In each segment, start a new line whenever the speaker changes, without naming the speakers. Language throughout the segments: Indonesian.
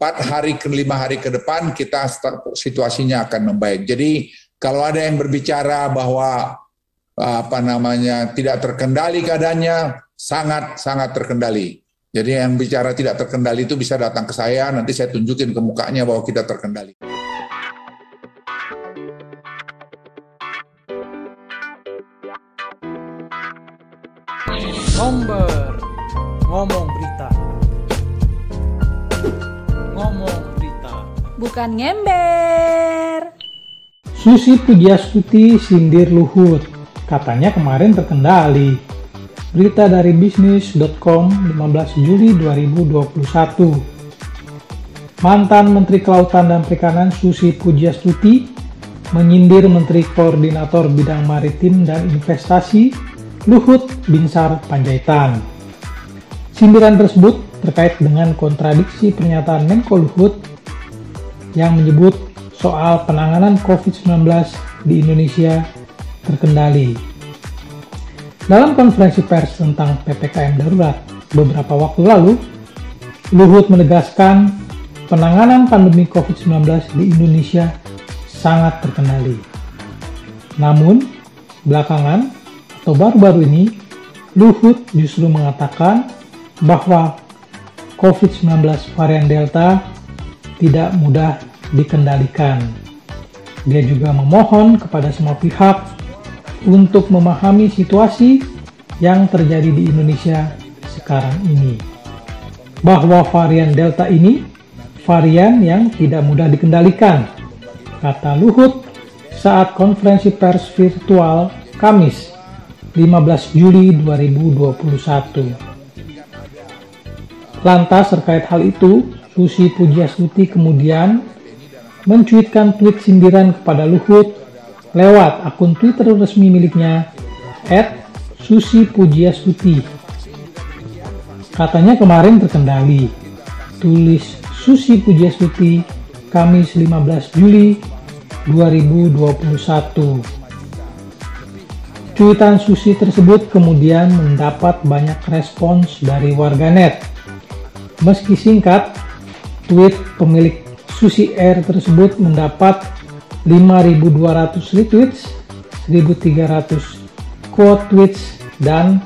4 hari ke 5 hari ke depan kita situasinya akan membaik. Jadi kalau ada yang berbicara bahwa tidak terkendali keadaannya, sangat terkendali. Jadi yang bicara tidak terkendali itu bisa datang ke saya, nanti saya tunjukin ke mukanya bahwa kita terkendali.
Ngomber, ngomong berita. Ngomong berita.
Bukan ngember.
Susi Pujiastuti sindir Luhut, katanya kemarin terkendali. Berita dari bisnis.com 15 Juli 2021. Mantan Menteri Kelautan dan Perikanan Susi Pujiastuti menyindir Menteri Koordinator Bidang Maritim dan Investasi Luhut Binsar Panjaitan. Sindiran tersebut terkait dengan kontradiksi pernyataan Menko Luhut yang menyebut soal penanganan COVID-19 di Indonesia terkendali. Dalam konferensi pers tentang PPKM darurat beberapa waktu lalu, Luhut menegaskan penanganan pandemi COVID-19 di Indonesia sangat terkendali. Namun, belakangan atau baru-baru ini, Luhut justru mengatakan bahwa COVID-19 varian Delta tidak mudah dikendalikan. Dia juga memohon kepada semua pihak untuk memahami situasi yang terjadi di Indonesia sekarang ini. Bahwa varian Delta ini varian yang tidak mudah dikendalikan, kata Luhut saat konferensi pers virtual Kamis 15 Juli 2021. Lantas terkait hal itu, Susi Pujiastuti kemudian mencuitkan tweet sindiran kepada Luhut lewat akun Twitter resmi miliknya @susipujiastuti. Katanya kemarin terkendali, tulis Susi Pujiastuti Kamis 15 Juli 2021. Cuitan Susi tersebut kemudian mendapat banyak respons dari warganet. Meski singkat, tweet pemilik Susi Air tersebut mendapat 5.200 retweets, 1.300 quote tweets, dan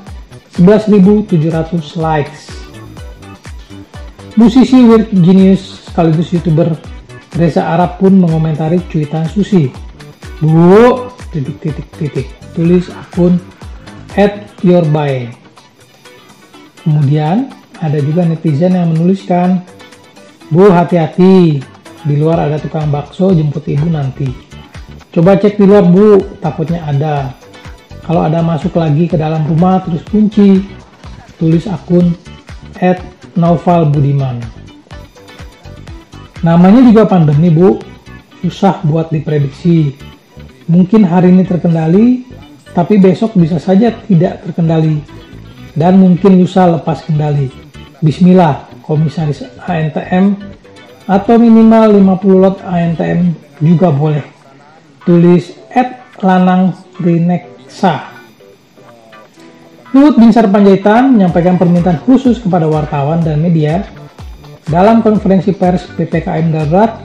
11.700 likes. Musisi Weird Genius sekaligus YouTuber Reza Arab pun mengomentari cuitan Susi. Bu, tulis akun @yourbay. Kemudian ada juga netizen yang menuliskan, Bu, hati-hati, di luar ada tukang bakso jemput ibu nanti. Coba cek di luar, Bu, takutnya ada. Kalau ada masuk lagi ke dalam rumah terus kunci. Tulis akun @nauvalbudiman. Namanya juga pandemi, Bu, susah buat diprediksi. Mungkin hari ini terkendali, tapi besok bisa saja tidak terkendali, dan mungkin lusa lepas kendali. Bismillah, Komisaris ANTM, atau minimal 50 lot ANTM juga boleh. Tulis @lanangrineksa. Luhut Binsar Panjaitan menyampaikan permintaan khusus kepada wartawan dan media dalam konferensi pers PPKM darurat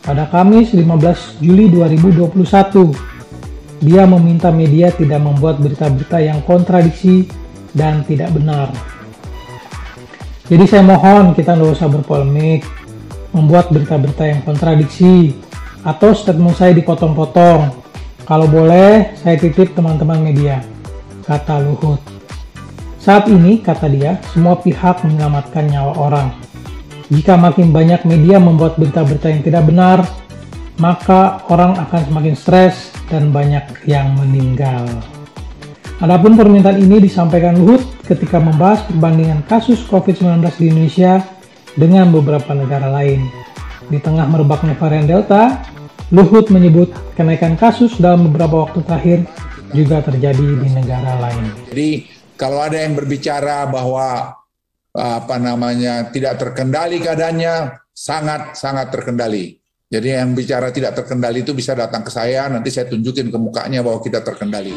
pada Kamis 15 Juli 2021. Dia meminta media tidak membuat berita-berita yang kontradiksi dan tidak benar. Jadi saya mohon kita nggak usah berpolemik, membuat berita-berita yang kontradiksi, atau statement saya dipotong-potong. Kalau boleh, saya titip teman-teman media, kata Luhut. Saat ini, kata dia, semua pihak menyelamatkan nyawa orang. Jika makin banyak media membuat berita-berita yang tidak benar, maka orang akan semakin stres dan banyak yang meninggal. Adapun permintaan ini disampaikan Luhut ketika membahas perbandingan kasus COVID-19 di Indonesia dengan beberapa negara lain. Di tengah merebaknya varian Delta, Luhut menyebut kenaikan kasus dalam beberapa waktu terakhir juga terjadi di negara lain.
Jadi kalau ada yang berbicara bahwa tidak terkendali keadaannya, sangat terkendali. Jadi yang bicara tidak terkendali itu bisa datang ke saya, nanti saya tunjukin ke mukanya bahwa kita terkendali.